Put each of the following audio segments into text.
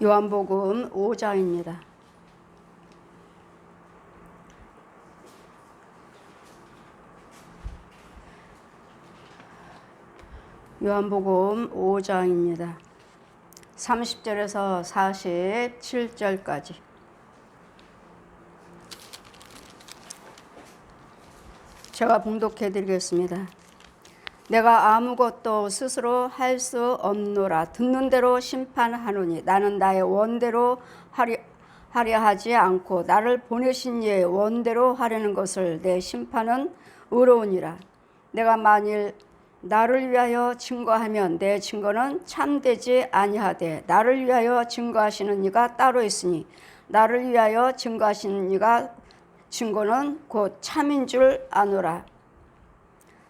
요한복음 5장입니다. 요한복음 5장입니다. 30절에서 47절까지. 제가 봉독해 드리겠습니다. 내가 아무것도 스스로 할 수 없노라. 듣는 대로 심판하노니 나는 나의 원대로 하려 하지 않고 나를 보내신 이의 원대로 하려는 것을 내 심판은 의로우니라. 내가 만일 나를 위하여 증거하면 내 증거는 참되지 아니하되 나를 위하여 증거하시는 이가 따로 있으니 나를 위하여 증거하시는 이가 증거는 곧 참인 줄 아노라.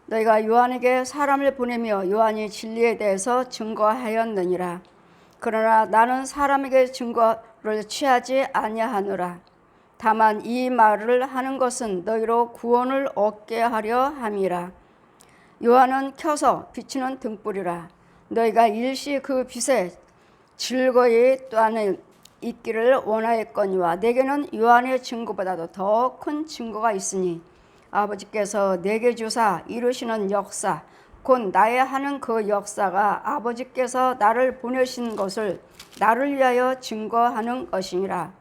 너희가 요한에게 사람을 보내며 요한이 진리에 대해서 증거하였느니라. 그러나 나는 사람에게 증거를 취하지 아니하노라. 다만 이 말을 하는 것은 너희로 구원을 얻게 하려 함이라. 요한은 켜서 비추는 등불이라. 너희가 일시 그 빛에 즐거이 또한 있기를 원하였거니와 내게는 요한의 증거보다도 더 큰 증거가 있으니 아버지께서 내게 주사 이루시는 역사 곧 나의 하는 그 역사가 아버지께서 나를 보내신 것을 나를 위하여 증거하는 것이니라.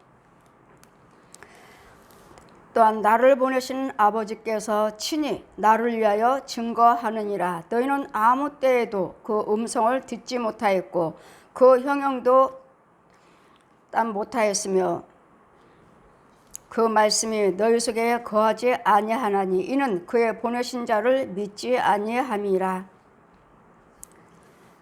또한 나를 보내신 아버지께서 친히 나를 위하여 증거하느니라. 너희는 아무 때에도 그 음성을 듣지 못하였고 그 형용도 못하였으며 그 말씀이 너희 속에 거하지 아니하나니 이는 그의 보내신 자를 믿지 아니함이라.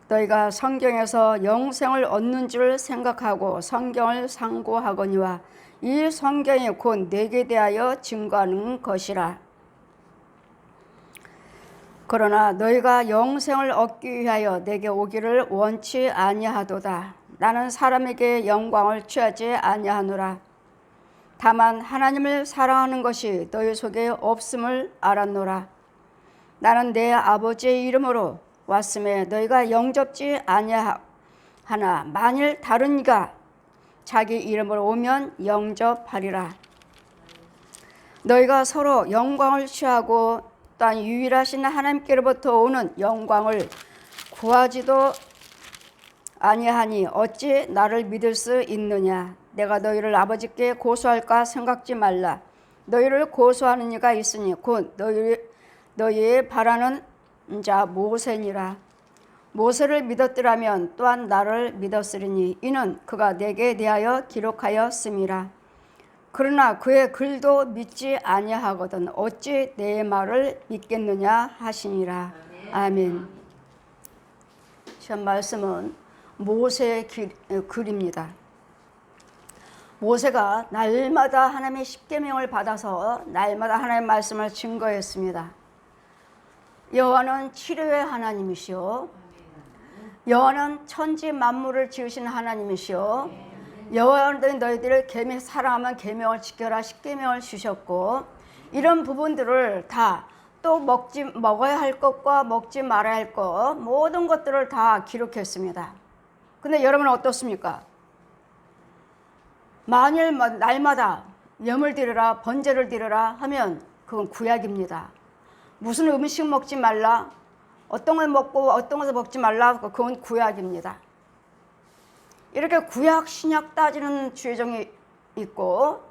너희가 성경에서 영생을 얻는 줄 생각하고 성경을 상고하거니와 이 성경이 곧 내게 대하여 증거하는 것이라. 그러나 너희가 영생을 얻기 위하여 내게 오기를 원치 아니하도다. 나는 사람에게 영광을 취하지 아니하노라. 다만 하나님을 사랑하는 것이 너희 속에 없음을 알았노라. 나는 내 아버지의 이름으로 왔음에 너희가 영접지 아니하나 만일 다른 이가 자기 이름으로 오면 영접하리라. 너희가 서로 영광을 취하고 또한 유일하신 하나님께로부터 오는 영광을 구하지도 아니하니 어찌 나를 믿을 수 있느냐. 내가 너희를 아버지께 고소할까 생각지 말라. 너희를 고소하는 이가 있으니 곧 너희의 바라는 자 모세니라. 모세를 믿었더라면 또한 나를 믿었으리니 이는 그가 내게 대하여 기록하였음이라. 그러나 그의 글도 믿지 아니하거든 어찌 내 말을 믿겠느냐 하시니라. 아멘. 현 말씀은 모세의 글입니다. 모세가 날마다 하나님의 십계명을 받아서 날마다 하나님의 말씀을 증거했습니다. 여호와는 치료의 하나님이시오. 여호와는 천지 만물을 지으신 하나님이시오. 여호와는 너희들을 사랑하면 계명을 지켜라 십계명을 주셨고 이런 부분들을 다 또 먹어야 할 것과 먹지 말아야 할 것 모든 것들을 다 기록했습니다. 근데 여러분은 어떻습니까? 만일 날마다 염을 드려라 번제를 드려라 하면 그건 구약입니다. 무슨 음식 먹지 말라 어떤 걸 먹고 어떤 것을 먹지 말라 그건 구약입니다. 이렇게 구약 신약 따지는 주의종이 있고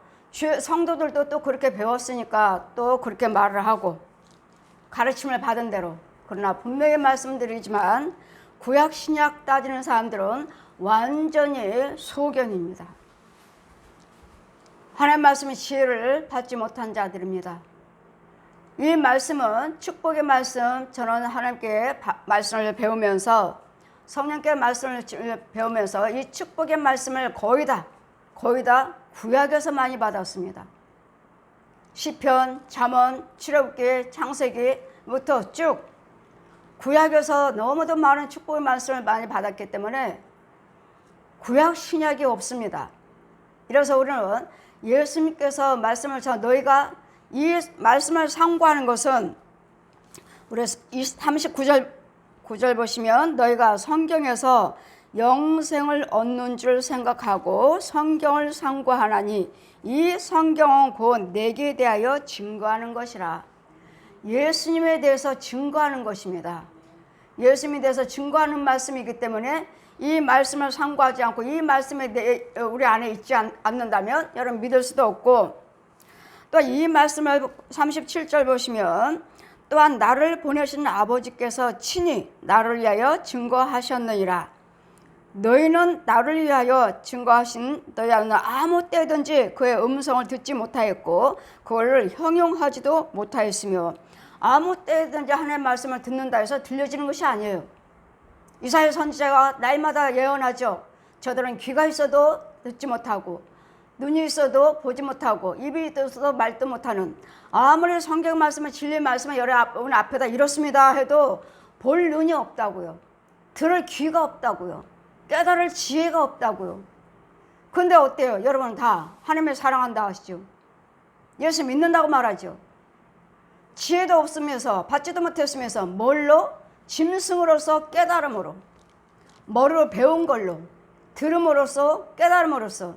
성도들도 또 그렇게 배웠으니까 또 그렇게 말을 하고 가르침을 받은 대로. 그러나 분명히 말씀드리지만 구약 신약 따지는 사람들은 완전히 소견입니다. 하나님의 말씀의 지혜를 받지 못한 자들입니다. 이 말씀은 축복의 말씀. 저는 하나님께 말씀을 배우면서 성령께 말씀을 배우면서 이 축복의 말씀을 거의 다 구약에서 많이 받았습니다. 시편, 잠언, 출애굽기, 창세기부터 쭉 구약에서 너무도 많은 축복의 말씀을 많이 받았기 때문에 구약 신약이 없습니다. 이래서 우리는 예수님께서 말씀을 너희가 이 말씀을 상고하는 것은 우리 39절 보시면 너희가 성경에서 영생을 얻는 줄 생각하고 성경을 상고하나니 이 성경은 곧 내게 대하여 증거하는 것이라. 예수님에 대해서 증거하는 것입니다. 예수님에 대해서 증거하는 말씀이기 때문에 이 말씀을 상고하지 않고 이 말씀에 우리 안에 있지 않는다면 여러분 믿을 수도 없고, 또 이 말씀을 37절 보시면 또한 나를 보내신 아버지께서 친히 나를 위하여 증거하셨느니라. 너희는 나를 위하여 증거하신 너희는 아무 때든지 그의 음성을 듣지 못하였고 그를 형용하지도 못하였으며. 아무 때든지 하나님의 말씀을 듣는다 해서 들려지는 것이 아니에요. 이사야 선지자가 날마다 예언하죠. 저들은 귀가 있어도 듣지 못하고 눈이 있어도 보지 못하고 입이 있어도 말도 못하는, 아무리 성경 말씀을 진리 말씀을 여러분 앞에다 이렇습니다 해도 볼 눈이 없다고요. 들을 귀가 없다고요. 깨달을 지혜가 없다고요. 근데 어때요? 여러분 다 하나님을 사랑한다 하시죠. 예수 믿는다고 말하죠. 지혜도 없으면서 받지도 못했으면서 뭘로? 짐승으로서 깨달음으로, 머리로 배운 걸로, 들음으로써 깨달음으로써,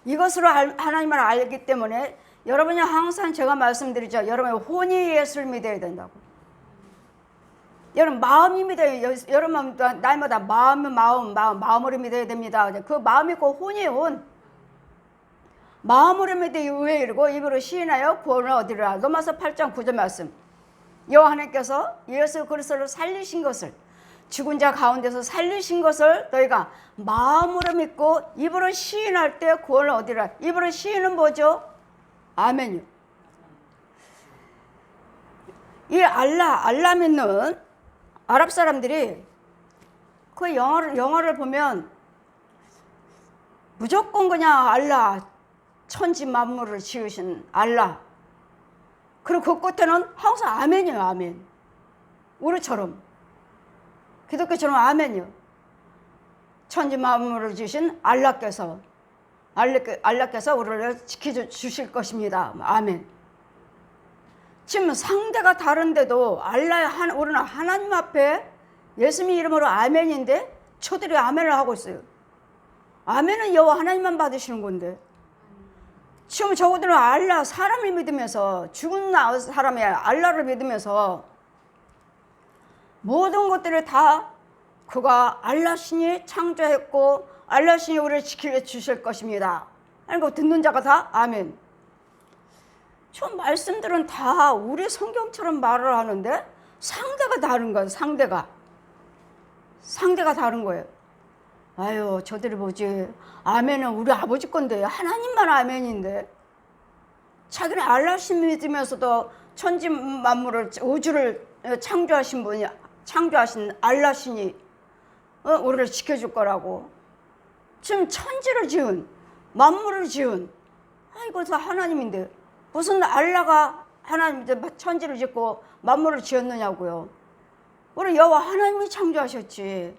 이것으로 하나님을 알기 때문에 여러분이 항상 제가 말씀드리죠. 여러분의 혼이 예수를 믿어야 된다고. 여러분 마음이 믿어요. 여러분 날마다 마음으로 믿어야 됩니다. 그 마음이 곧 혼이에요. 혼. 마음으로 믿어 왜 이러고 입으로 시인하여 구원을 얻으리라. 로마서 8장 9절 말씀. 여호와 하나님께서 예수 그리스도를 살리신 것을, 죽은 자 가운데서 살리신 것을 너희가 마음으로 믿고 입으로 시인할 때 구원을 얻으리라. 입으로 시인은 뭐죠? 아멘이요. 이 알라 믿는 아랍 사람들이 그 영어를 보면 무조건 그냥 알라, 천지 만물을 지으신 알라. 그리고 그 끝에는 항상 아멘이에요. 아멘. 우리처럼 기독교처럼 아멘이요. 천지 만물을 지으신 알라께서 우리를 지켜주실 것입니다. 아멘. 지금 상대가 다른데도 우리는 하나님 앞에 예수님 이름으로 아멘인데 저들이 아멘을 하고 있어요. 아멘은 여호와 하나님만 받으시는 건데, 지금 저들은 알라, 사람을 믿으면서, 죽은 사람의 알라를 믿으면서 모든 것들을 다 그가 알라신이 창조했고 알라신이 우리를 지켜주실 것입니다. 그리고 듣는 자가 다 아멘. 저 말씀들은 다 우리 성경처럼 말을 하는데 상대가 다른 거예요. 상대가 다른 거예요. 아유, 저들이 뭐지? 아멘은 우리 아버지 건데 하나님만 아멘인데, 자기는 알라신 믿으면서도 천지 만물을, 우주를 창조하신 분이, 창조하신 알라신이 우리를 지켜줄 거라고. 지금 천지를 지은, 만물을 지은, 이거 다 하나님인데 무슨 알라가 하나님 천지를 짓고 만물을 지었느냐고요. 우리 여호와 하나님이 창조하셨지.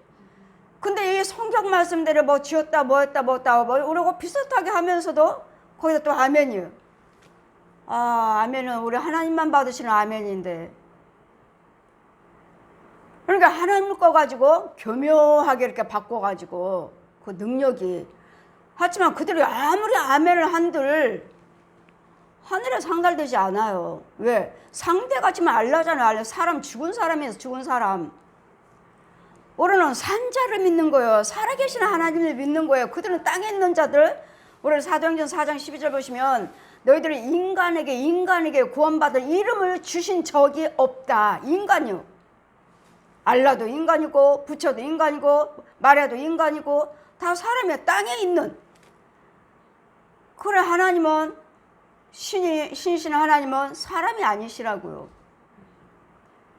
근데 이 성경 말씀대로 뭐 지었다 뭐했다 우리고 비슷하게 하면서도 거기다 또 아멘이에요. 아멘은 우리 하나님만 받으시는 아멘인데, 그러니까 하나님 거 가지고 교묘하게 이렇게 바꿔가지고 그 능력이, 하지만 그들이 아무리 아멘을 한들 하늘에 상달되지 않아요. 왜? 상대가 지금 알라잖아요. 알라. 사람, 죽은 사람이에요. 죽은 사람. 우리는 산자를 믿는 거예요. 살아계신 하나님을 믿는 거예요. 그들은 땅에 있는 자들, 우리 사도행전 4장 12절 보시면 너희들이 인간에게 구원받을 이름을 주신 적이 없다. 인간이요. 알라도 인간이고 부처도 인간이고 마리아도 인간이고 다 사람이야. 땅에 있는. 그래, 하나님은 신이신 하나님은 사람이 아니시라고요.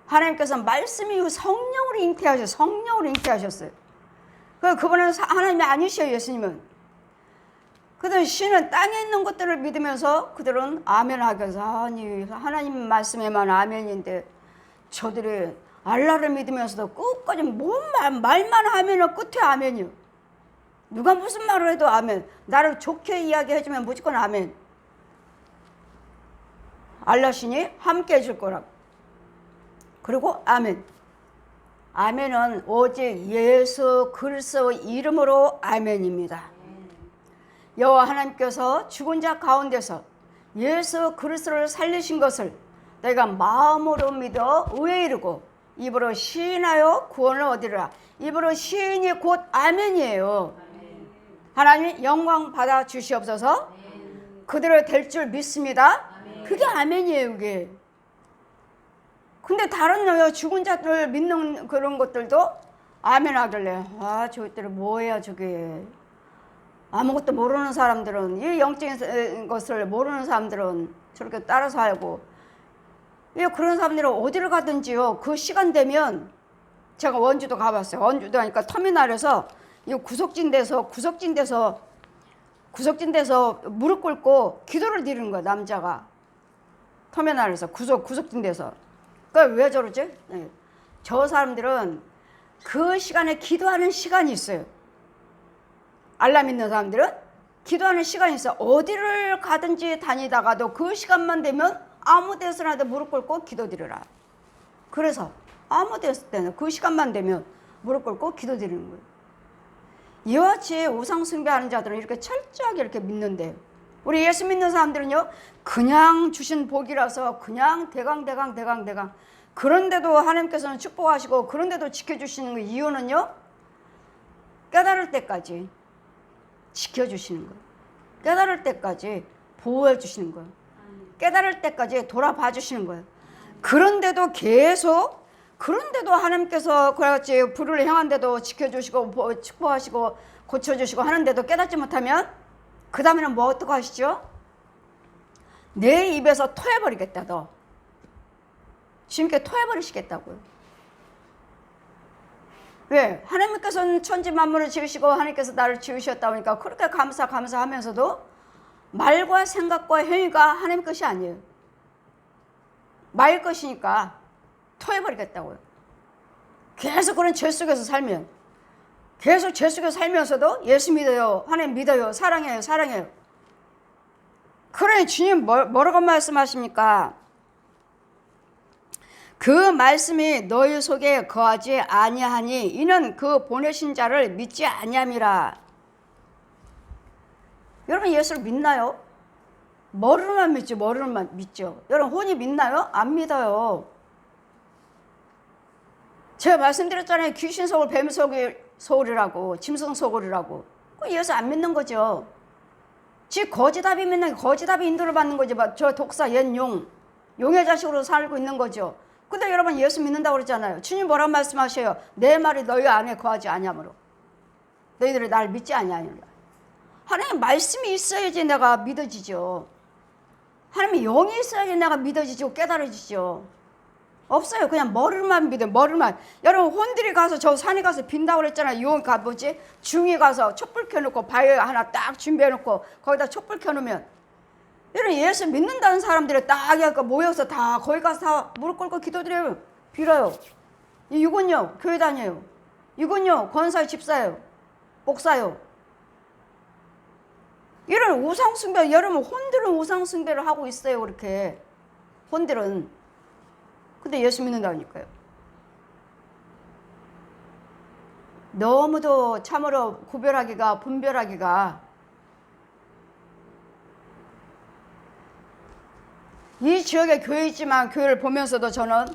하나님께서 말씀이 성령으로 잉태하셨어요. 그분은 하나님이 아니셔요. 예수님은. 그들은 신은 땅에 있는 것들을 믿으면서 그들은 아멘하게 해서, 아니 하나님 말씀에만 아멘인데 저들이 알라를 믿으면서도 끝까지 말만 하면은 끝에 아멘이요. 누가 무슨 말을 해도 아멘. 나를 좋게 이야기해주면 무조건 아멘. 알라 신이 함께 해줄 거라고. 그리고 아멘. 아멘은 오직 예수 그리스도 이름으로 아멘입니다. 여호와 하나님께서 죽은 자 가운데서 예수 그리스도를 살리신 것을 너희가 마음으로 믿어 의에 이르고 입으로 시인하여 구원을 얻으리라. 입으로 시인이 곧 아멘이에요. 하나님 영광 받아 주시옵소서. 그대로 될 줄 믿습니다. 그게 아멘이에요. 그게. 근데 다른 죽은 자들 믿는 그런 것들도 아멘 하길래 저것들이 뭐야 저게. 아무것도 모르는 사람들은, 이 영적인 것을 모르는 사람들은 저렇게 따라서 알고, 그런 사람들은 어디를 가든지요, 그 시간 되면, 제가 원주도 가봤어요. 원주도 하니까 터미널에서, 이 구석진 데서 무릎 꿇고 기도를 드리는 거야, 남자가. 터미널에서, 구석진 데서. 그러니까 왜 저러지? 저 사람들은 그 시간에 기도하는 시간이 있어요. 알람 있는 사람들은 기도하는 시간이 있어. 어디를 가든지 다니다가도 그 시간만 되면 아무 데서나도 무릎 꿇고 기도드리라. 그래서 아무 데서 때는 그 시간만 되면 무릎 꿇고 기도드리는 거예요. 이와 같이 우상 숭배하는 자들은 이렇게 철저하게 이렇게 믿는데, 우리 예수 믿는 사람들은요, 그냥 주신 복이라서 그냥 대강 그런데도 하나님께서는 축복하시고 그런데도 지켜주시는 그 이유는요, 깨달을 때까지 지켜주시는 거예요. 깨달을 때까지 보호해 주시는 거예요. 깨달을 때까지 돌아봐 주시는 거예요. 그런데도 하나님께서 그렇지 불을 향한데도 지켜주시고 축복하시고 고쳐주시고 하는데도 깨닫지 못하면 그 다음에는 뭐 어떻게 하시죠? 내 입에서 토해버리겠다. 너 주님께 토해버리시겠다고요. 왜? 하나님께서는 천지 만물을 지으시고 하나님께서 나를 지으셨다 보니까 그렇게 감사하면서도 말과 생각과 행위가 하나님 것이 아니에요. 말 것이니까 토해버리겠다고요. 계속 그런 죄 속에서 살면, 계속 죄 속에서 살면서도 예수 믿어요, 하나님 믿어요, 사랑해요. 그러니 주님 뭐라고 말씀하십니까? 그 말씀이 너희 속에 거하지 아니하니 이는 그 보내신 자를 믿지 아니함이라. 여러분 예수를 믿나요? 머리로만 믿죠. 여러분 혼이 믿나요? 안 믿어요. 제가 말씀드렸잖아요. 귀신 속을 뱀 속이라고, 짐승 속이라고. 예수 안 믿는 거죠. 지 거지답이 믿는, 거지답이 인도를 받는 거지. 저 독사 옛 용의 자식으로 살고 있는 거죠. 근데 여러분 예수 믿는다고 그러잖아요. 주님 뭐라고 말씀하셔요? 내 말이 너희 안에 거하지 아니하므로 너희들이 나를 믿지 아니하니라. 하나님 말씀이 있어야지 내가 믿어지죠. 하나님의 영이 있어야지 내가 믿어지고 깨달아지죠. 없어요. 그냥 머리로만 믿어요. 머리로만. 여러분 혼들이 가서 저 산에 가서 빈다고 그랬잖아요. 용 가보지. 중이 가서 촛불 켜놓고 바위 하나 딱 준비해놓고 거기다 촛불 켜놓으면, 여러분 예수 믿는다는 사람들이 딱 모여서 다 거기 가서 다 무릎 꿇고 기도드려요. 빌어요. 이건요 교회 다녀요. 이건요 권사의 집사예요. 목사요. 이런 우상숭배, 여러분 혼들은 우상숭배를 하고 있어요. 그렇게 혼들은. 근데 예수 믿는다니까요. 너무도 참으로 분별하기가 이 지역의 교회이지만 교회를 보면서도 저는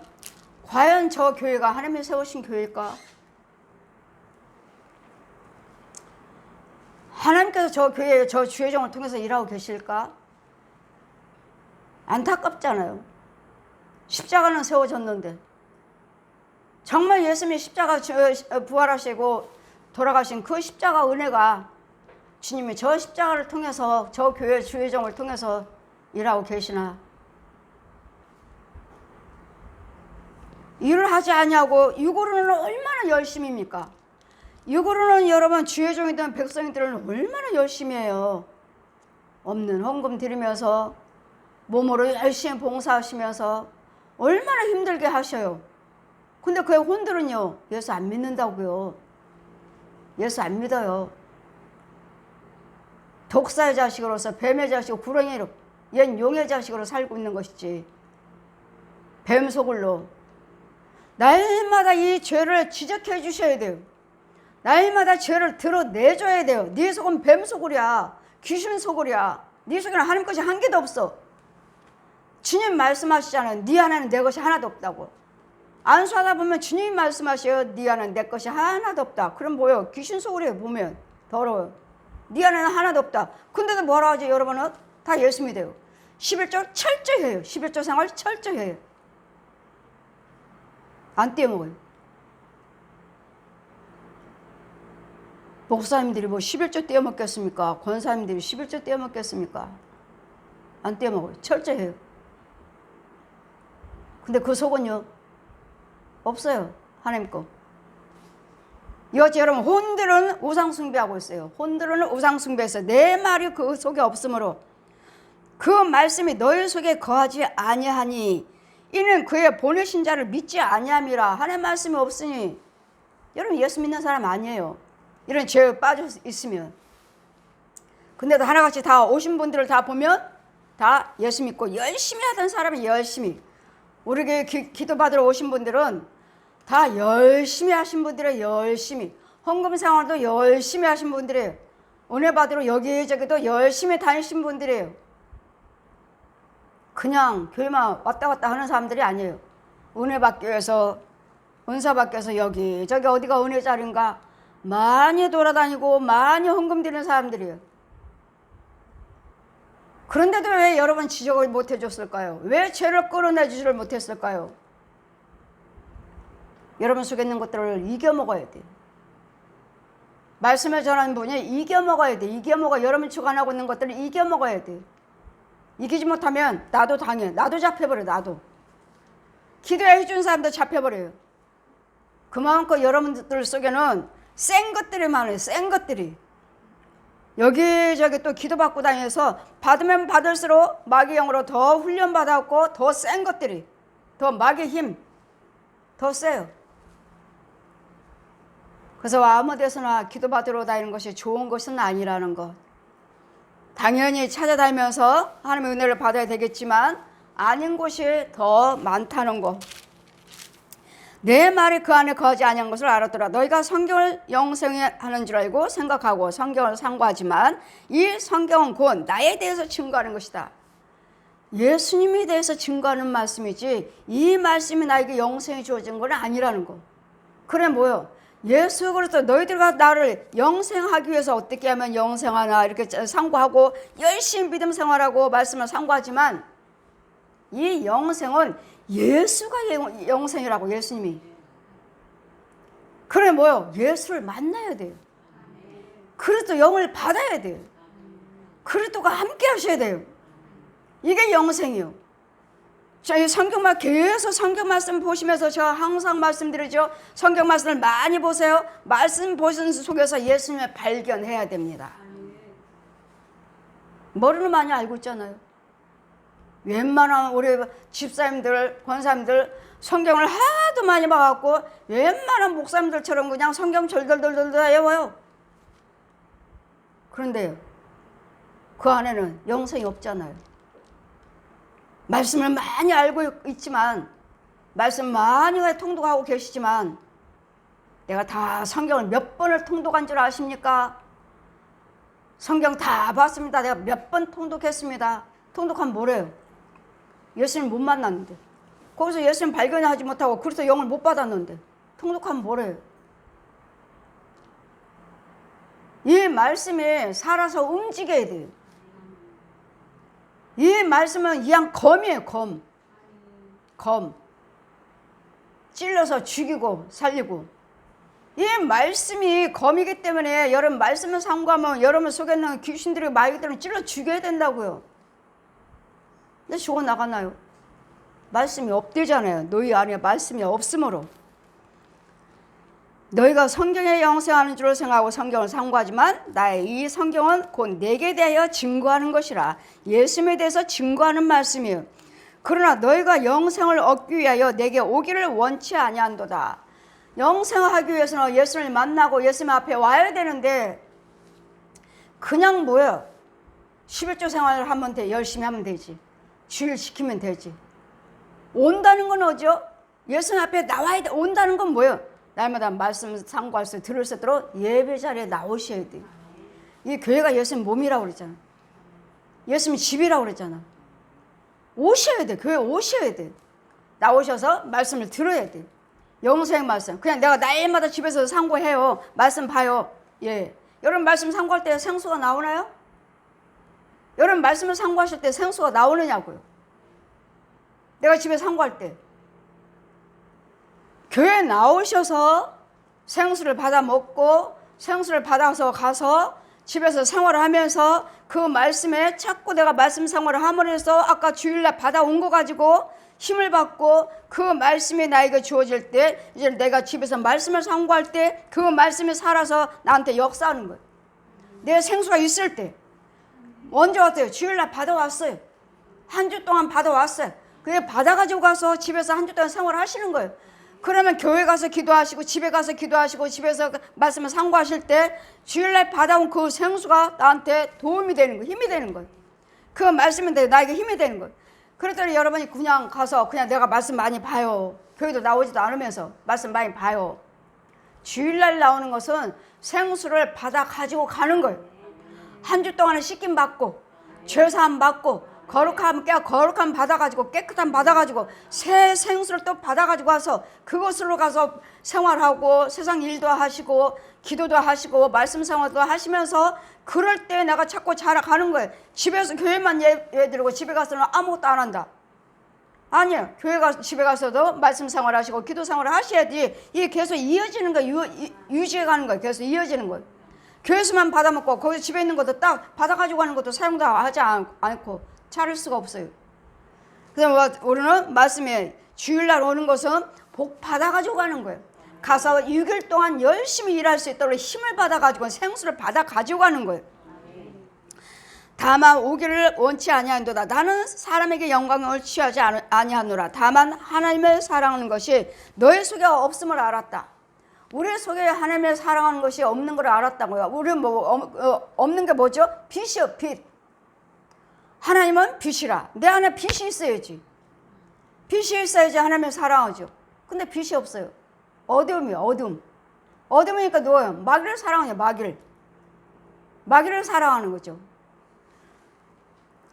과연 저 교회가 하나님이 세우신 교회일까? 하나님께서 저 교회, 저 주회종을 통해서 일하고 계실까? 안타깝잖아요. 십자가는 세워졌는데 정말 예수님이 십자가 부활하시고 돌아가신 그 십자가 은혜가 주님이 저 십자가를 통해서 저 교회 주회종을 통해서 일하고 계시나? 일을 하지 않냐고. 유고로는 얼마나 열심입니까? 유고로는 여러분 주회종이든 백성이들은 얼마나 열심히 해요. 없는 헌금 드리면서 몸으로 열심히 봉사하시면서 얼마나 힘들게 하셔요. 근데 그 혼들은요 예수 안 믿는다고요. 예수 안 믿어요. 독사의 자식으로서 뱀의 자식으로 구렁이로 옛 용의 자식으로 살고 있는 것이지 뱀 속을로. 날마다 이 죄를 지적해 주셔야 돼요. 날마다 죄를 드러내줘야 돼요. 네 속은 뱀 속을이야. 귀신 속을이야. 네 속에는 하나님 것이 한 개도 없어. 주님 말씀하시잖아요. 네 안에는 내 것이 하나도 없다고. 안수하다 보면 주님이 말씀하셔요. 네 안에는 내 것이 하나도 없다. 그럼 뭐예요? 귀신 속을이에요. 보면 더러워요. 네 안에는 하나도 없다. 근데도 뭐라 하죠? 여러분은 다 열심히 돼요. 11조 철저히 해요. 11조 생활 철저히 해요. 안 떼어먹어요. 목사님들이 뭐 11조 떼어먹겠습니까? 권사님들이 11조 떼어먹겠습니까? 안 떼어먹어요. 철저히 해요. 근데 그 속은요 없어요. 하나님 거. 이것이 여러분 혼들은 우상숭배하고 있어요. 혼들은 우상숭배해서 내 말이 그 속에 없으므로 그 말씀이 너희 속에 거하지 아니하니 이는 그의 보내신 자를 믿지 아니함이라. 하나님 말씀이 없으니 여러분 예수 믿는 사람 아니에요. 이런 죄에 빠져 있으면. 근데도 하나같이 다 오신 분들을 다 보면 다 예수 믿고 열심히 하던 사람이 열심히, 우리 교회 기도받으러 오신 분들은 다 열심히 하신 분들이에요. 열심히 헌금 생활도 열심히 하신 분들이에요. 은혜 받으러 여기저기도 열심히 다니신 분들이에요. 그냥 교회만 왔다 갔다 하는 사람들이 아니에요. 은혜 받기 위해서, 은사 받기 위해서 여기저기 어디가 은혜 자리인가 많이 돌아다니고 많이 헌금 드리는 사람들이에요. 그런데도 왜 여러분 지적을 못 해줬을까요? 왜 죄를 끌어내주지를 못했을까요? 여러분 속에 있는 것들을 이겨먹어야 돼요. 말씀을 전하는 분이 이겨먹어야 돼요. 이겨먹어. 여러분 주관하고 있는 것들을 이겨먹어야 돼요. 이기지 못하면 나도 당해. 나도 잡혀버려요. 나도. 기도해 준 사람도 잡혀버려요. 그만큼 여러분들 속에는 센 것들이 많아요. 센 것들이. 여기저기 또 기도받고 다니면서 받으면 받을수록 마귀 영으로 더 훈련받았고 더 센 것들이, 더 마귀 힘 더 세요. 그래서 아무 데서나 기도받으러 다니는 것이 좋은 것은 아니라는 것. 당연히 찾아다니면서 하나님의 은혜를 받아야 되겠지만 아닌 곳이 더 많다는 것. 내 말이 그 안에 거하지 아니한 것을 알았더라. 너희가 성경을 영생하는 줄 알고 생각하고 성경을 상고하지만 이 성경은 곧 나에 대해서 증거하는 것이다. 예수님에 대해서 증거하는 말씀이지 이 말씀이 나에게 영생이 주어진 건 아니라는 거. 그래 뭐요? 예수 그리스도 너희들과 나를 영생하기 위해서 어떻게 하면 영생하나 이렇게 상고하고 열심히 믿음 생활하고 말씀을 상고하지만 이 영생은 예수가 영생이라고. 예수님이. 그래 뭐요? 예수를 만나야 돼요. 그리스도 영을 받아야 돼요. 그리스도가 함께 하셔야 돼요. 이게 영생이요. 자, 이 성경만 계속 성경 말씀 보시면서 제가 항상 말씀드리죠. 성경 말씀을 많이 보세요. 말씀 보시는 속에서 예수님을 발견해야 됩니다. 머리는 많이 알고 있잖아요. 웬만한 우리 집사님들, 권사님들 성경을 하도 많이 봐갖고 웬만한 목사님들처럼 그냥 성경 절절절절 다 외워요. 그런데요, 그 안에는 영생이 없잖아요. 말씀을 많이 알고 있지만, 말씀 많이 통독하고 계시지만 내가 다 성경을 몇 번을 통독한 줄 아십니까? 성경 다 봤습니다. 내가 몇 번 통독했습니다. 통독하면 뭐래요? 예수님 못 만났는데, 거기서 예수님 발견하지 못하고 그래서 영을 못 받았는데 통독하면 뭐래요? 이 말씀이 살아서 움직여야 돼요. 이 말씀은 이양 검이에요. 검. 찔러서 죽이고 살리고. 이 말씀이 검이기 때문에 여러분 말씀을 상고하면 여러분 속에 있는 귀신들이 마귀들은 찔러 죽여야 된다고요. 근데 죽어 나가나요? 말씀이 없대잖아요. 너희 안에 말씀이 없으므로. 너희가 성경에 영생하는 줄을 생각하고 성경을 상고하지만 나의 이 성경은 곧 내게 대하여 증거하는 것이라. 예수님에 대해서 증거하는 말씀이에요. 그러나 너희가 영생을 얻기 위하여 내게 오기를 원치 아니한도다. 영생을 하기 위해서는 예수님을 만나고 예수님 앞에 와야 되는데 그냥 뭐야? 11조 생활을 하면 돼. 열심히 하면 되지. 주일 지키면 되지. 온다는 건 어죠? 예수님 앞에 나와야 돼. 온다는 건 뭐예요? 날마다 말씀 상고할 수 들을 수 있도록 예배 자리에 나오셔야 돼. 이 교회가 예수님 몸이라고 그랬잖아. 예수님 집이라고 그랬잖아. 오셔야 돼. 교회 오셔야 돼. 나오셔서 말씀을 들어야 돼. 영생 말씀. 그냥 내가 날마다 집에서 상고해요. 말씀 봐요. 예. 여러분 말씀 상고할 때 생수가 나오나요? 여러분 말씀을 상고하실 때 생수가 나오느냐고요. 내가 집에 상고할 때. 교회 나오셔서 생수를 받아 먹고 생수를 받아서 가서 집에서 생활을 하면서 그 말씀에 자꾸 내가 말씀 생활을 함으로써 아까 주일날 받아온 거 가지고 힘을 받고 그 말씀이 나에게 주어질 때 이제 내가 집에서 말씀을 상고할 때 그 말씀이 살아서 나한테 역사하는 거예요. 내 생수가 있을 때 언제 왔어요? 주일날 받아왔어요. 한 주 동안 받아왔어요. 그게 받아가지고 가서 집에서 한 주 동안 생활을 하시는 거예요. 그러면 교회 가서 기도하시고 집에 가서 기도하시고 집에서 말씀을 상고하실 때 주일날 받아온 그 생수가 나한테 도움이 되는 거예요. 힘이 되는 거예요. 그 말씀이 나에게 힘이 되는 거예요. 그랬더니 여러분이 그냥 가서 그냥 내가 말씀 많이 봐요. 교회도 나오지도 않으면서 말씀 많이 봐요. 주일날 나오는 것은 생수를 받아 가지고 가는 거예요. 한 주 동안에 씻김 받고 죄사함 받고 거룩함 받아가지고 깨끗함 받아가지고 새 생수를 또 받아가지고 와서 그곳으로 가서 생활하고 세상 일도 하시고 기도도 하시고 말씀 생활도 하시면서 그럴 때 내가 자꾸 자라가는 거예요. 집에서 교회만 예배 드리고 집에 가서는 아무것도 안 한다. 아니요. 집에 가서도 말씀 생활하시고 기도 생활을 하셔야지 이게 계속 이어지는 거예요. 유지해가는 거예요. 계속 이어지는 거예요. 교회에서만 받아먹고 거기서 집에 있는 것도 딱 받아가지고 가는 것도 사용도 하지 않고 차릴 수가 없어요. 그래서 우리는 말씀에 주일날 오는 것은 복 받아가지고 가는 거예요. 가서 6일 동안 열심히 일할 수 있도록 힘을 받아가지고 생수를 받아가지고 가는 거예요. 다만 오기를 원치 아니하노라. 나는 사람에게 영광을 취하지 아니하노라. 다만 하나님을 사랑하는 것이 너희 속에 없음을 알았다. 우리 속에 하나님을 사랑하는 것이 없는 걸 알았다고요. 우리는 없는 게 뭐죠? 빛이요, 빛. 하나님은 빛이라. 내 안에 빛이 있어야지. 빛이 있어야지 하나님을 사랑하죠. 근데 빛이 없어요. 어둠이요, 어둠. 어둠이니까 누워요. 마귀를 사랑하냐, 마귀를 사랑하는 거죠.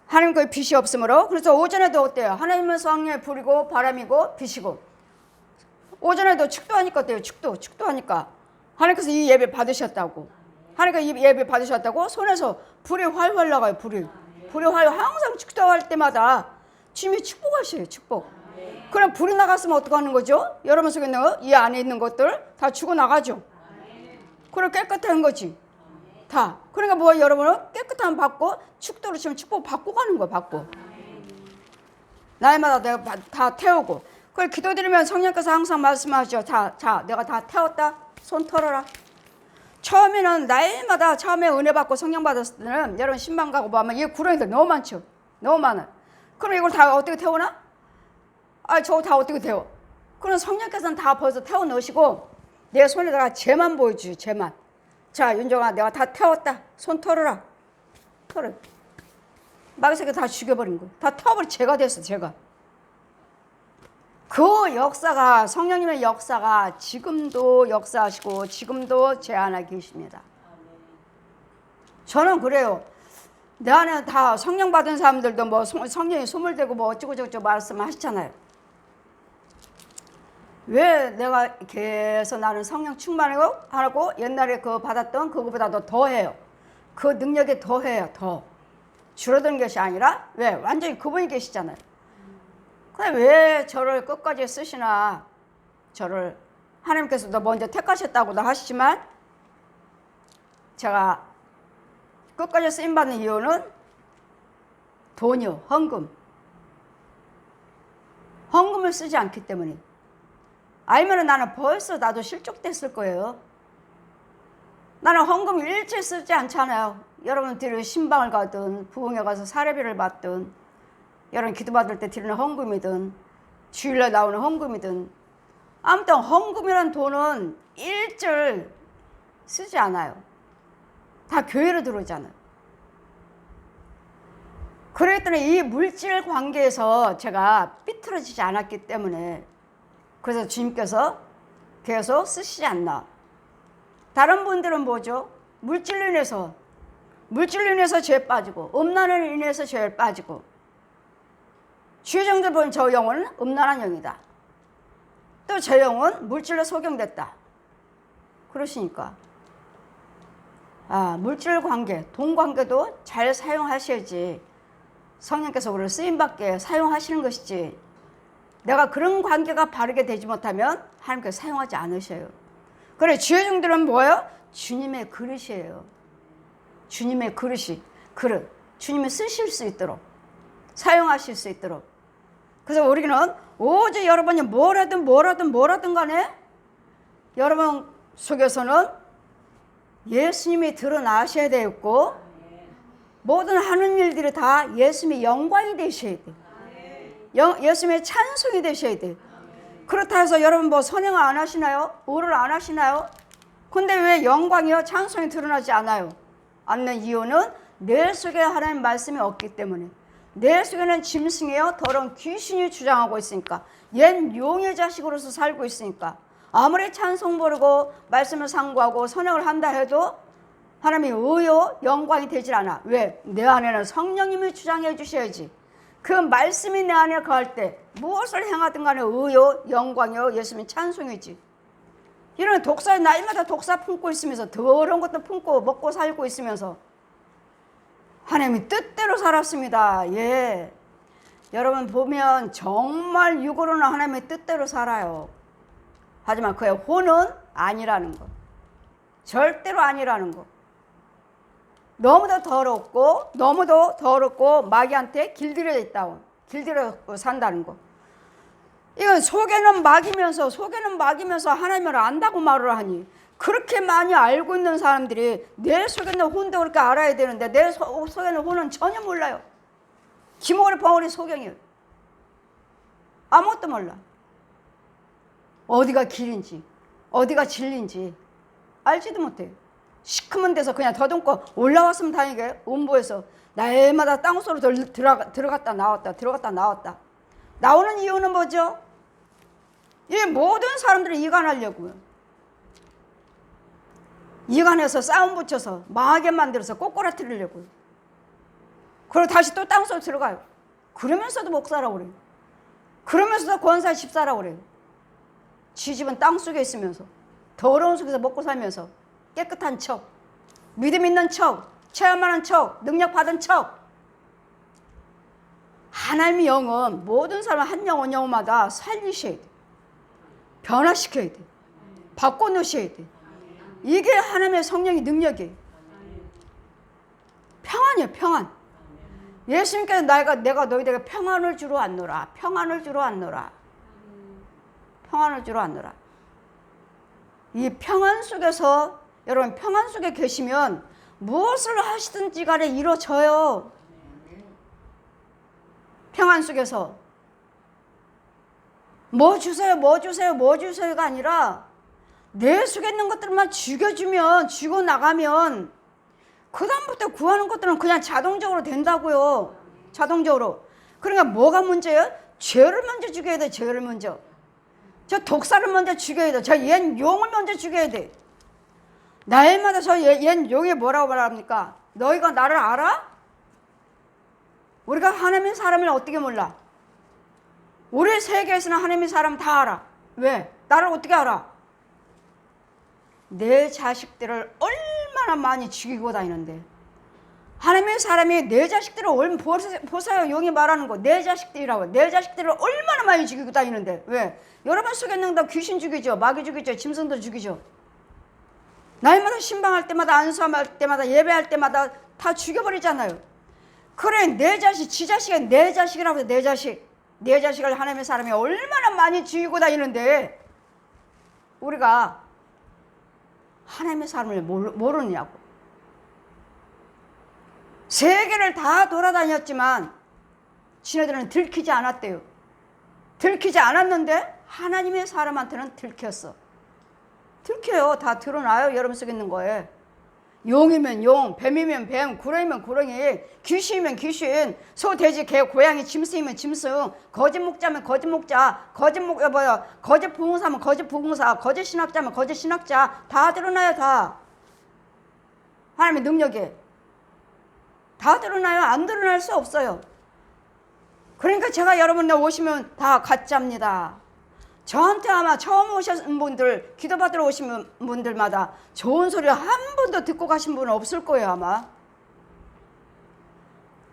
하나님 그 빛이 없으므로. 그래서 오전에도 어때요? 하나님은 성령의 불이고 바람이고 빛이고. 오전에도 축도하니까 어때요? 축도하니까. 하나님께서 이 예배 받으셨다고. 하나님께서 이 예배 받으셨다고 손에서 불이 활활 나가요, 불이 항상 축도할 때마다 주님이 축복하셔요. 축복. 그럼 불이 나갔으면 어떡하는 거죠? 여러분 속에 있는 이 안에 있는 것들 다 죽어나가죠. 그럼 깨끗한 거지. 다. 그러니까 뭐 여러분은 깨끗함 받고 축도로 지금 축복 받고 가는 거야. 받고. 날마다 내가 다 태우고. 그걸 기도드리면 성령께서 항상 말씀하시죠. 자, 내가 다 태웠다. 손 털어라. 처음에는 날마다 처음에 은혜 받고 성령 받았을 때는 여러분 신방 가고 보면 이 구렁이들 너무 많죠. 너무 많아요. 그럼 이걸 다 어떻게 태우나? 저거 다 어떻게 태워? 그럼 성령께서는 다 벌써 태워 넣으시고 내 손에다가 재만 보여주죠. 재만. 자, 윤정아, 내가 다 태웠다. 손 털어라. 털어. 마귀새끼 다 죽여버린 거예요. 다 태워버린 죄가 됐어. 죄가. 그 역사가 성령님의 역사가 지금도 역사하시고 지금도 제 안에 계십니다. 저는 그래요. 내 안에 다 성령 받은 사람들도 뭐 성령이 소물되고 뭐 어쩌고저쩌고 말씀하시잖아요. 왜 내가 계속 나는 성령 충만하고 옛날에 그 받았던 그거보다도 더 해요. 그 능력이 더 해요. 더 줄어드는 것이 아니라 왜 완전히 그분이 계시잖아요. 근데 왜 저를 끝까지 쓰시나. 저를 하나님께서도 먼저 택하셨다고도 하시지만 제가 끝까지 쓰임받는 이유는 돈이요. 헌금을 쓰지 않기 때문에. 알면 나는 벌써 나도 실족됐을 거예요. 나는 헌금 일체 쓰지 않잖아요. 여러분들이 신방을 가든 부흥회 가서 사례비를 받든 여러분 기도받을 때 드리는 헌금이든 주일날 나오는 헌금이든 아무튼 헌금이라는 돈은 일절 쓰지 않아요. 다 교회로 들어오잖아요. 그랬더니 이 물질 관계에서 제가 삐뚤어지지 않았기 때문에 그래서 주님께서 계속 쓰시지 않나. 다른 분들은 뭐죠? 물질로 인해서 죄에 빠지고, 음란으로 인해서 죄에 빠지고. 주의 종들 보면 저 영혼은 음란한 영이다. 또 저 영혼 물질로 속용됐다. 그러시니까 물질 관계, 돈 관계도 잘 사용하셔야지 성령께서 우리를 쓰임받게 사용하시는 것이지, 내가 그런 관계가 바르게 되지 못하면 하나님께서 사용하지 않으셔요. 그래, 주의 종들은 뭐예요? 주님의 그릇이에요. 주님의 그릇. 주님이 쓰실 수 있도록, 사용하실 수 있도록. 그래서 우리는 오직 여러분이 뭐라든 간에 여러분 속에서는 예수님이 드러나셔야 되겠고, 모든 하는 일들이 다 예수님의 영광이 되셔야 돼요. 예수님의 찬송이 되셔야 돼요. 그렇다 해서 여러분 뭐 선행을 안 하시나요? 의를 안 하시나요? 근데 왜 영광이요, 찬송이 드러나지 않는 이유는 내 속에 하나님 말씀이 없기 때문에. 내 속에는 짐승이요 더러운 귀신이 주장하고 있으니까, 옛 용의 자식으로서 살고 있으니까, 아무리 찬송 부르고 말씀을 상고하고 선행을 한다 해도 하나님의 의요 영광이 되질 않아. 왜? 내 안에는 성령님이 주장해 주셔야지. 그 말씀이 내 안에 거할 때 무엇을 행하든 간에 의요 영광이요 예수님의 찬송이지. 이런 독사에 나이마다 독사 품고 있으면서, 더러운 것도 품고 먹고 살고 있으면서 하나님이 뜻대로 살았습니다. 예, 여러분 보면 정말 육으로는 하나님의 뜻대로 살아요. 하지만 그의 혼은 아니라는 거, 절대로 아니라는 거. 너무도 더럽고 마귀한테 길들여 있다고, 길들여 산다는 거. 이건 속에는 막이면서 하나님을 안다고 말을 하니, 그렇게 많이 알고 있는 사람들이 내 속에 있는 혼도 그렇게 알아야 되는데 내 속에 있는 혼은 전혀 몰라요. 기모리 벙어리 소경이에요. 아무것도 몰라. 어디가 길인지, 어디가 진리인지 알지도 못해요. 시커먼 데서 그냥 더듬고 올라왔으면 다행이게, 음보에서 날마다 땅속으로 들어갔다 나왔다. 나오는 이유는 뭐죠? 이 모든 사람들을 이간하려고요. 이간해서 싸움 붙여서 망하게 만들어서 꼬꾸라뜨리려고요. 그리고 다시 또 땅속으로 들어가요. 그러면서도 목사라고 그래요. 그러면서도 권사 집사라고 그래요. 지 집은 땅속에 있으면서, 더러운 속에서 먹고 살면서 깨끗한 척, 믿음 있는 척, 체험하는 척, 능력 받은 척. 하나님의 영은 모든 사람 한 영혼마다 살리셔야 돼. 변화시켜야 돼. 바꿔놓으셔야 돼. 이게 하나님의 성령의 능력이에요. 평안이에요, 평안. 예수님께서 내가 너희들에게 평안을 주러 왔노라. 이 평안 속에서, 여러분 평안 속에 계시면 무엇을 하시든지 간에 이루어져요. 평안 속에서 뭐 주세요가 아니라 내 속에 있는 것들만 죽여 나가면 그 다음부터 구하는 것들은 그냥 자동적으로 된다고요. 자동적으로. 그러니까 뭐가 문제예요? 죄를 먼저 죽여야 돼. 죄를 먼저. 저 독사를 먼저 죽여야 돼. 저 옛 용을 먼저 죽여야 돼. 날마다 저 옛 용이 뭐라고 말합니까? 너희가 나를 알아? 우리가 하나님의 사람을 어떻게 몰라? 우리 세계에서는 하나님의 사람 다 알아. 왜? 나를 어떻게 알아? 내 자식들을 얼마나 많이 죽이고 다니는데, 하나님의 사람이 내 자식들을 보세요. 용이 말하는 거 내 자식들이라고. 내 자식들을 얼마나 많이 죽이고 다니는데, 왜? 여러분 속에 있는 다 귀신 죽이죠, 마귀 죽이죠, 짐승도 죽이죠. 날마다 신방할 때마다, 안수할 때마다, 예배할 때마다 다 죽여버리잖아요. 그래, 내 자식, 지 자식은 내 자식이라고 해서 내 자식을 하나님의 사람이 얼마나 많이 죽이고 다니는데 우리가 하나님의 사람을 모르느냐고. 세계를 다 돌아다녔지만 지네들은 들키지 않았대요. 들키지 않았는데 하나님의 사람한테는 들켰어. 들켜요. 다 드러나요. 여러분 속에 있는 거에. 용이면 용, 뱀이면 뱀, 구렁이면 구렁이, 귀신이면 귀신, 소, 돼지, 개, 고양이, 짐승이면 짐승, 거짓 목자면 거짓 목자, 거짓 부흥사면 거짓 부흥사, 거짓 신학자면 거짓 신학자, 다 드러나요, 다. 하나님의 능력이 다 드러나요. 안 드러날 수 없어요. 그러니까 제가 여러분 오시면 다 가짜입니다. 저한테 아마 처음 오신 분들, 기도받으러 오신 분들마다 좋은 소리 한 번도 듣고 가신 분은 없을 거예요, 아마.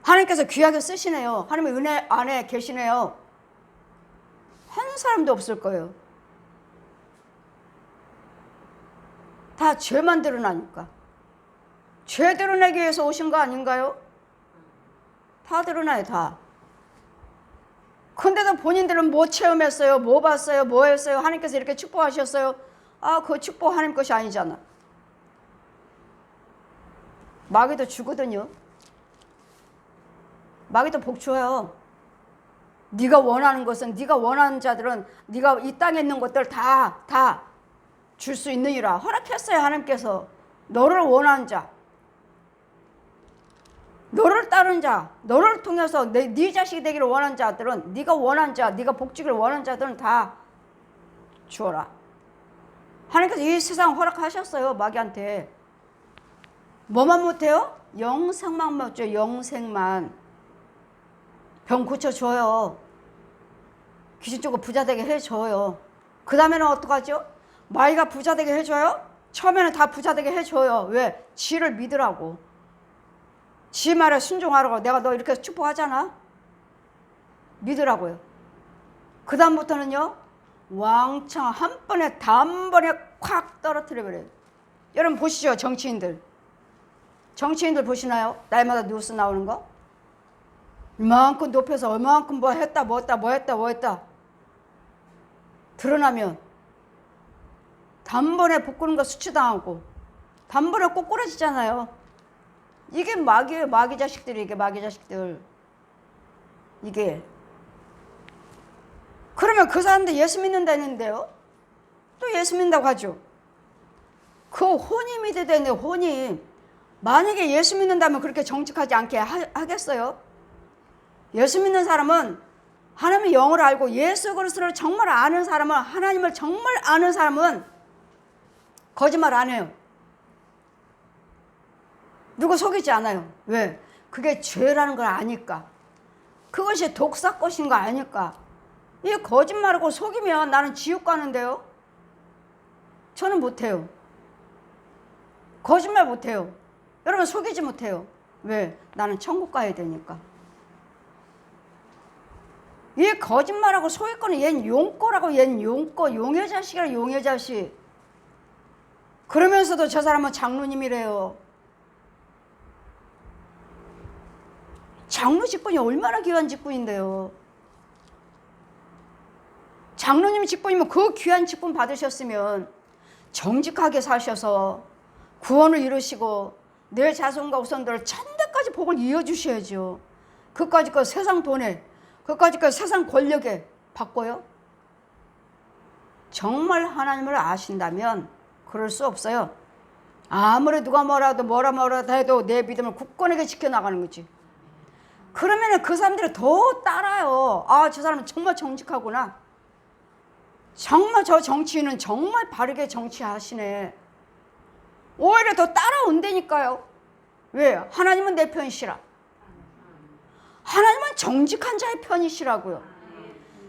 하나님께서 귀하게 쓰시네요. 하나님의 은혜 안에 계시네요. 한 사람도 없을 거예요. 다 죄만 드러나니까. 죄 드러내기 위해서 오신 거 아닌가요? 다 드러나요, 다. 근데도 본인들은 뭐 체험했어요? 뭐 봤어요? 뭐 했어요? 하나님께서 이렇게 축복하셨어요? 아, 그 축복 하나님 것이 아니잖아. 마귀도 주거든요. 마귀도 복 줘요. 네가 원하는 것은, 네가 원하는 자들은 네가 이 땅에 있는 것들 다 줄 수 있느니라 허락했어요. 하나님께서. 너를 원하는 자, 너를 따르는 자, 너를 통해서 네 자식이 되기를 원하는 자들은, 네가 원하는 자, 네가 복지기를 원하는 자들은 다 주어라. 하나님께서 이 세상 허락하셨어요. 마귀한테. 뭐만 못해요? 영생만 못줘요. 영생만. 병 고쳐줘요. 귀신 쫓고 부자 되게 해줘요. 그 다음에는 어떡하죠? 마귀가 부자 되게 해줘요? 처음에는 다 부자 되게 해줘요. 왜? 지를 믿으라고. 지 말에 순종하라고. 내가 너 이렇게 축복하잖아. 믿으라고요. 그 다음부터는요, 왕창 한 번에 단번에 콱 떨어뜨려 버려요. 여러분 보시죠. 정치인들 보시나요? 날마다 뉴스 나오는 거? 이만큼 높여서 얼마만큼 뭐 했다 드러나면 단번에 복구는 거 수치당하고 단번에 꼬꾸라지잖아요. 이게 마귀예요. 마귀 자식들이. 이게 마귀 자식들. 이게. 그러면 그 사람들 예수 믿는다는데요, 또 예수 믿는다고 하죠. 그 혼이 믿어야 되는데, 혼이. 만약에 예수 믿는다면 그렇게 정직하지 않게 하겠어요? 예수 믿는 사람은, 하나님의 영을 알고 예수 그리스도를 정말 아는 사람은, 하나님을 정말 아는 사람은 거짓말 안 해요. 누구 속이지 않아요. 왜? 그게 죄라는 걸 아니까. 그것이 독사 것인 거 아니까. 이 거짓말하고 속이면 나는 지옥 가는데요. 저는 못해요. 거짓말 못해요. 여러분 속이지 못해요. 왜? 나는 천국 가야 되니까. 이 거짓말하고 속일 거는 얜 용거라고. 얜 용거. 용의 자식이라. 용의 자식. 그러면서도 저 사람은 장로님이래요. 장로 직분이 얼마나 귀한 직분인데요. 장로님 직분이면, 그 귀한 직분 받으셨으면 정직하게 사셔서 구원을 이루시고 내 자손과 후손들을 천대까지 복을 이어주셔야죠. 그까짓 거 세상 돈에, 그까짓 거 세상 권력에 바꿔요? 정말 하나님을 아신다면 그럴 수 없어요. 아무리 누가 뭐라 해도 내 믿음을 굳건하게 지켜나가는 거지. 그러면 그 사람들이 더 따라요. 아, 저 사람은 정말 정직하구나. 정말 저 정치인은 정말 바르게 정치하시네. 오히려 더 따라온다니까요. 왜? 하나님은 내 편이시라. 하나님은 정직한 자의 편이시라고요.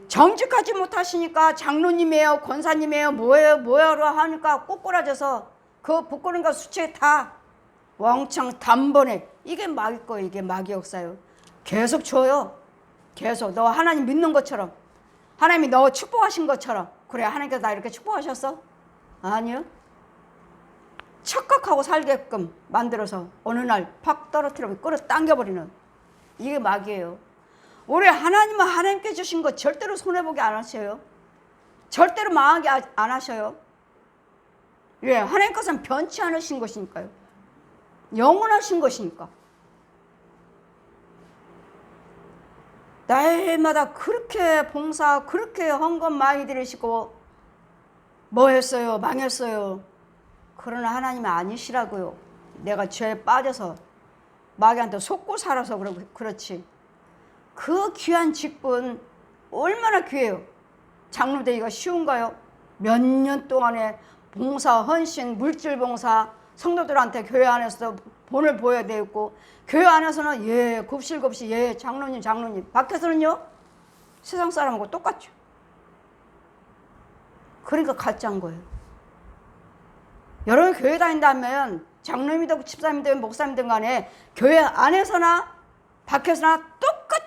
정직하지 못하시니까 장로님이에요, 권사님이에요, 뭐예요 하니까 꼬꾸라져서 그 부끄러운 거 수치에 다 왕창 단번에. 이게 마귀 거예요. 이게 마귀 역사예요. 계속 줘요. 계속. 너 하나님 믿는 것처럼, 하나님이 너 축복하신 것처럼. 그래, 하나님께서 나 이렇게 축복하셨어? 아니요. 착각하고 살게끔 만들어서 어느 날 팍 떨어뜨려 끌어당겨버리는, 이게 마귀예요. 우리 하나님은 하나님께 주신 것 절대로 손해보게 안 하셔요. 절대로 망하게 안 하셔요. 왜? 하나님 것은 변치 않으신 것이니까요. 영원하신 것이니까. 날마다 그렇게 봉사, 그렇게 헌금 많이 들으시고 뭐 했어요? 망했어요. 그러나 하나님이 아니시라고요. 내가 죄에 빠져서 마귀한테 속고 살아서 그렇지. 그 귀한 직분 얼마나 귀해요. 장로 되기가 쉬운가요? 몇 년 동안의 봉사, 헌신, 물질 봉사, 성도들한테 교회 안에서 본을 보여야 되고, 교회 안에서는 예 곱실곱실 예 장로님, 밖에서는요 세상 사람하고 똑같죠. 그러니까 가짜인 거예요. 여러분 교회 다닌다면 장로님이 되고 집사님이 되고 목사님이든 간에 교회 안에서나 밖에서나 똑같이